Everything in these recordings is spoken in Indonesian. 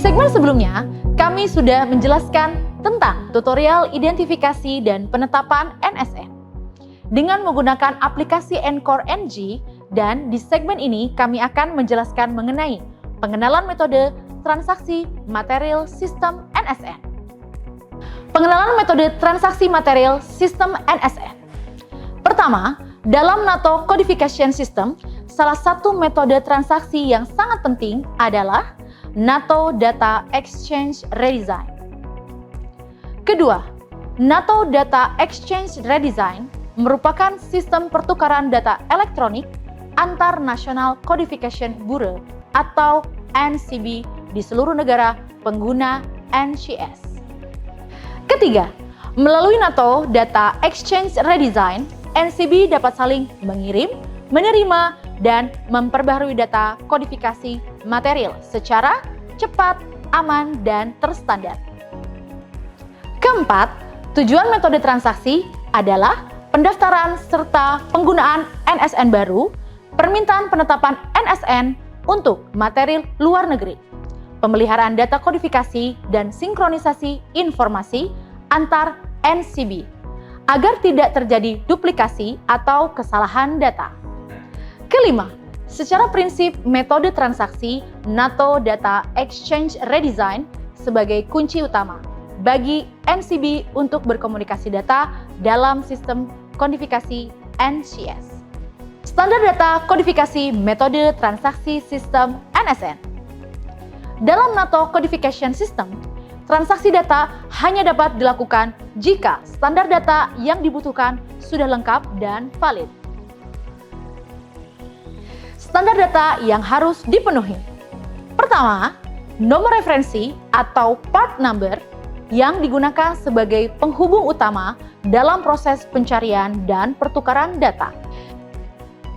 segmen sebelumnya, kami sudah menjelaskan tentang tutorial identifikasi dan penetapan NSN dengan menggunakan aplikasi Encore NG, dan di segmen ini kami akan menjelaskan mengenai pengenalan metode transaksi material sistem NSN. Pengenalan metode transaksi material sistem NSN. Pertama, dalam NATO Codification System, salah satu metode transaksi yang sangat penting adalah NATO Data Exchange Redesign. Kedua, NATO Data Exchange Redesign merupakan sistem pertukaran data elektronik antar National Codification Bureau atau NCB di seluruh negara pengguna NCS. Ketiga, melalui NATO Data Exchange Redesign, NCB dapat saling mengirim, menerima, dan memperbaharui data kodifikasi material secara cepat, aman, dan terstandar. Keempat, tujuan metode transaksi adalah pendaftaran serta penggunaan NSN baru, permintaan penetapan NSN untuk material luar negeri, pemeliharaan data kodifikasi, dan sinkronisasi informasi antar NCB agar tidak terjadi duplikasi atau kesalahan data. Kelima, secara prinsip metode transaksi NATO Data Exchange Redesign sebagai kunci utama bagi NCB untuk berkomunikasi data dalam sistem kodifikasi NCS. Standar data kodifikasi metode transaksi sistem NSN. Dalam NATO Codification System, transaksi data hanya dapat dilakukan jika standar data yang dibutuhkan sudah lengkap dan valid. Standar data yang harus dipenuhi. Pertama, nomor referensi atau part number yang digunakan sebagai penghubung utama dalam proses pencarian dan pertukaran data.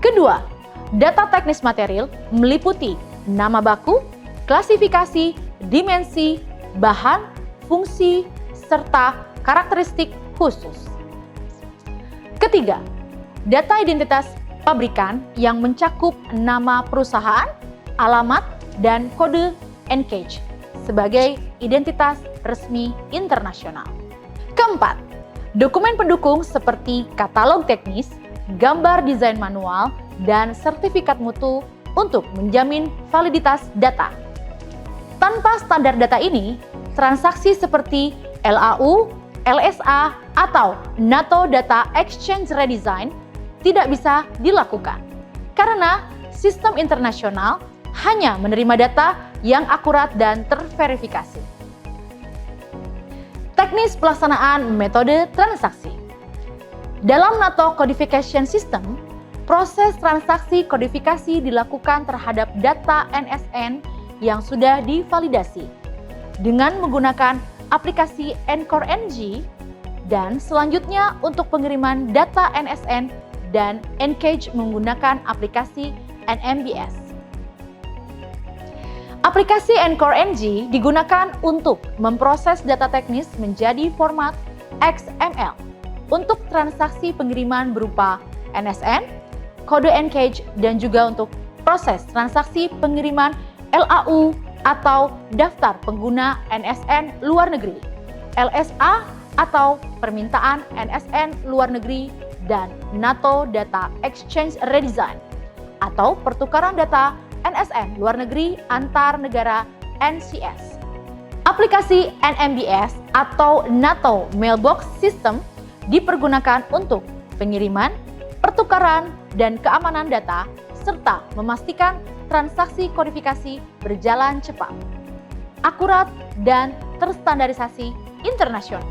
Kedua, data teknis material meliputi nama baku, klasifikasi, dimensi, bahan, fungsi, serta karakteristik khusus. Ketiga, data identitas pabrikan yang mencakup nama perusahaan, alamat, dan kode NCAGE sebagai identitas resmi internasional. Keempat, dokumen pendukung seperti katalog teknis, gambar desain manual, dan sertifikat mutu untuk menjamin validitas data. Tanpa standar data ini, transaksi seperti LAU, LSA, atau NATO Data Exchange Redesign tidak bisa dilakukan karena sistem internasional hanya menerima data yang akurat dan terverifikasi. Teknis pelaksanaan metode transaksi. Dalam NATO Codification System, proses transaksi kodifikasi dilakukan terhadap data NSN yang sudah divalidasi dengan menggunakan aplikasi Encore NG, dan selanjutnya untuk pengiriman data NSN dan NCAGE menggunakan aplikasi NMBS. Aplikasi Encore NG digunakan untuk memproses data teknis menjadi format XML untuk transaksi pengiriman berupa NSN, kode NCAGE, dan juga untuk proses transaksi pengiriman LAU atau daftar pengguna NSN luar negeri, LSA atau permintaan NSN luar negeri, dan NATO Data Exchange Redesign atau pertukaran data NSN luar negeri antar negara NCS. Aplikasi NMBS atau NATO Mailbox System dipergunakan untuk pengiriman, pertukaran, dan keamanan data serta memastikan transaksi kodifikasi berjalan cepat, akurat, dan terstandarisasi internasional.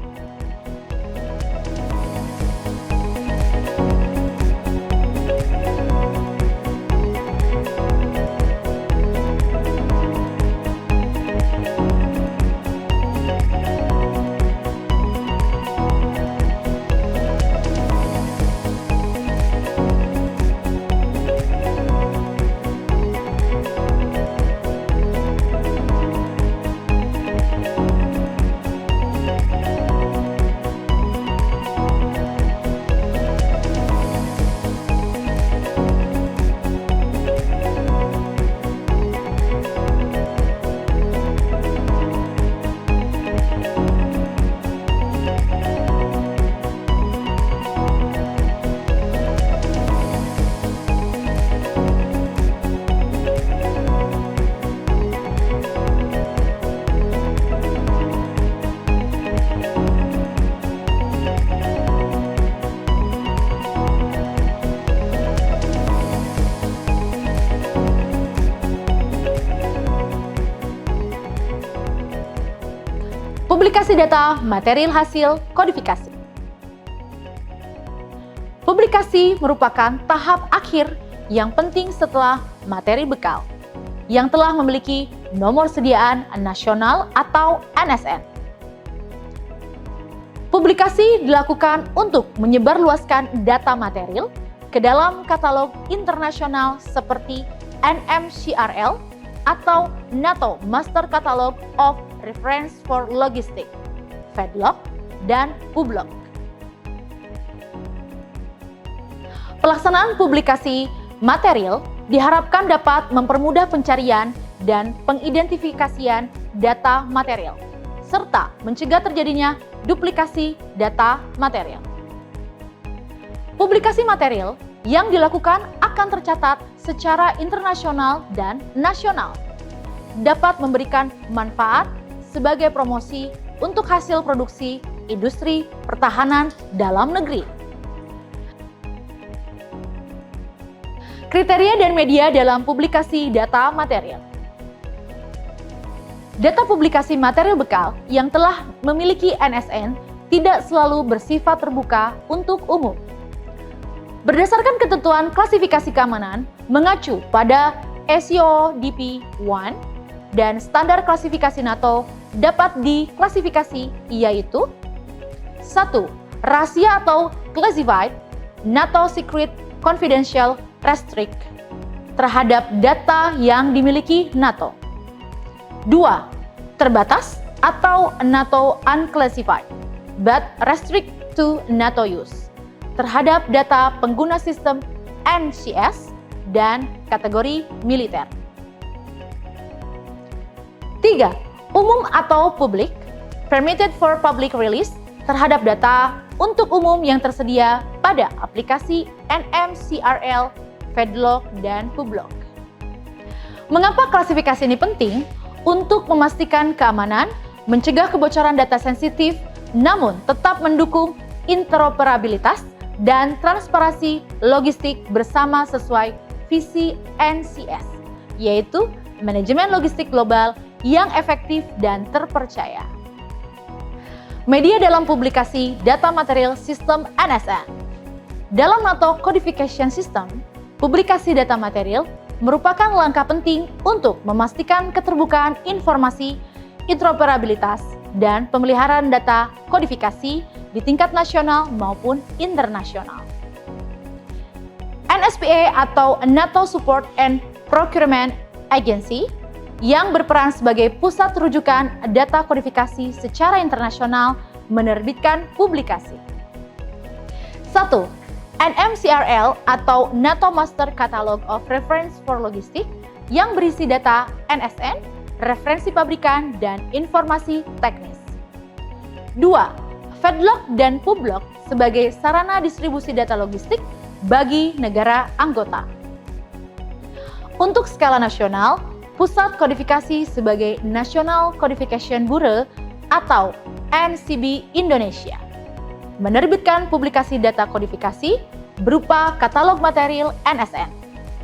Publikasi data material hasil kodifikasi. Publikasi merupakan tahap akhir yang penting setelah materi bekal yang telah memiliki nomor sediaan nasional atau NSN. Publikasi dilakukan untuk menyebarluaskan data material ke dalam katalog internasional seperti NMCRL atau NATO Master Catalog of Reference for Logistics, FEDLOG, dan PUBLOG. Pelaksanaan publikasi material diharapkan dapat mempermudah pencarian dan pengidentifikasian data material, serta mencegah terjadinya duplikasi data material. Publikasi material yang dilakukan akan tercatat secara internasional dan nasional, dapat memberikan manfaat sebagai promosi untuk hasil produksi industri pertahanan dalam negeri. Kriteria dan media dalam publikasi data material. Data publikasi material bekal yang telah memiliki NSN tidak selalu bersifat terbuka untuk umum. Berdasarkan ketentuan klasifikasi keamanan mengacu pada SEO DP1 dan standar klasifikasi NATO dapat diklasifikasi yaitu 1. Rahasia atau classified NATO Secret Confidential Restrict terhadap data yang dimiliki NATO. 2. Terbatas atau NATO Unclassified but restrict to NATO use terhadap data pengguna sistem NCS dan kategori militer. 3. Umum atau public, permitted for public release terhadap data untuk umum yang tersedia pada aplikasi NMCRL, FEDLOG, dan PUBLOG. Mengapa klasifikasi ini penting? Untuk memastikan keamanan, mencegah kebocoran data sensitif, namun tetap mendukung interoperabilitas dan transparansi logistik bersama sesuai visi NCS, yaitu manajemen logistik global yang efektif dan terpercaya. Media dalam publikasi data material sistem NSN. Dalam NATO Codification System, publikasi data material merupakan langkah penting untuk memastikan keterbukaan informasi, interoperabilitas, dan pemeliharaan data kodifikasi di tingkat nasional maupun internasional. NSPA atau NATO Support and Procurement Agency yang berperan sebagai pusat rujukan data kodifikasi secara internasional menerbitkan publikasi. 1. NMCRL atau NATO Master Catalog of Reference for Logistics yang berisi data NSN, referensi pabrikan, dan informasi teknis. 2. FEDLOG dan PUBLOG sebagai sarana distribusi data logistik bagi negara anggota. Untuk skala nasional, Pusat Kodifikasi sebagai National Codification Bureau atau NCB Indonesia menerbitkan publikasi data kodifikasi berupa katalog material NSN,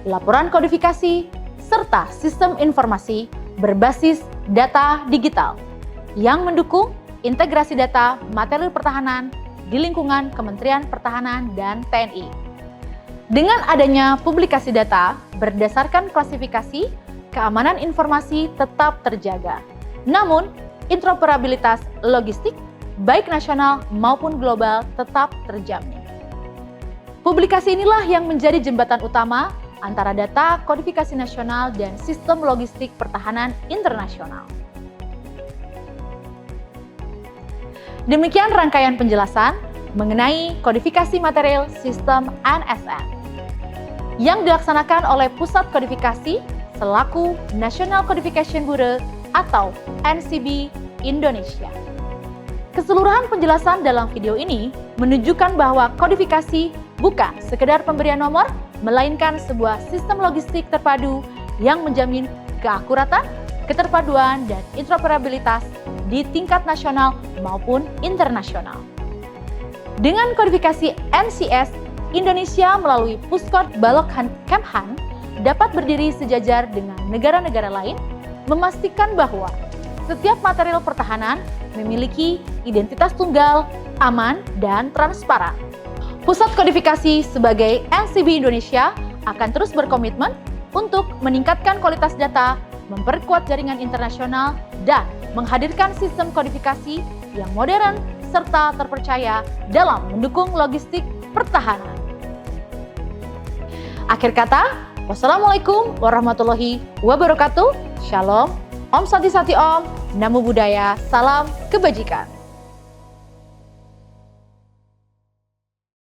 laporan kodifikasi, serta sistem informasi berbasis data digital yang mendukung integrasi data material pertahanan di lingkungan Kementerian Pertahanan dan TNI. Dengan adanya publikasi data berdasarkan klasifikasi, keamanan informasi tetap terjaga. Namun, interoperabilitas logistik, baik nasional maupun global, tetap terjamin. Publikasi inilah yang menjadi jembatan utama antara data kodifikasi nasional dan sistem logistik pertahanan internasional. Demikian rangkaian penjelasan mengenai kodifikasi material sistem NSN yang dilaksanakan oleh Pusat Kodifikasi selaku National Codification Bureau atau NCB Indonesia. Keseluruhan penjelasan dalam video ini menunjukkan bahwa kodifikasi bukan sekedar pemberian nomor, melainkan sebuah sistem logistik terpadu yang menjamin keakuratan, keterpaduan, dan interoperabilitas di tingkat nasional maupun internasional. Dengan kodifikasi NCS, Indonesia melalui Puskod Balokkemhan dapat berdiri sejajar dengan negara-negara lain, memastikan bahwa setiap material pertahanan memiliki identitas tunggal, aman, dan transparan. Pusat Kodifikasi sebagai NCB Indonesia akan terus berkomitmen untuk meningkatkan kualitas data, memperkuat jaringan internasional, dan menghadirkan sistem kodifikasi yang modern serta terpercaya dalam mendukung logistik pertahanan. Akhir kata, wassalamualaikum warahmatullahi wabarakatuh. Shalom, Om Santi Santi Om, Namo Buddhaya, salam kebajikan.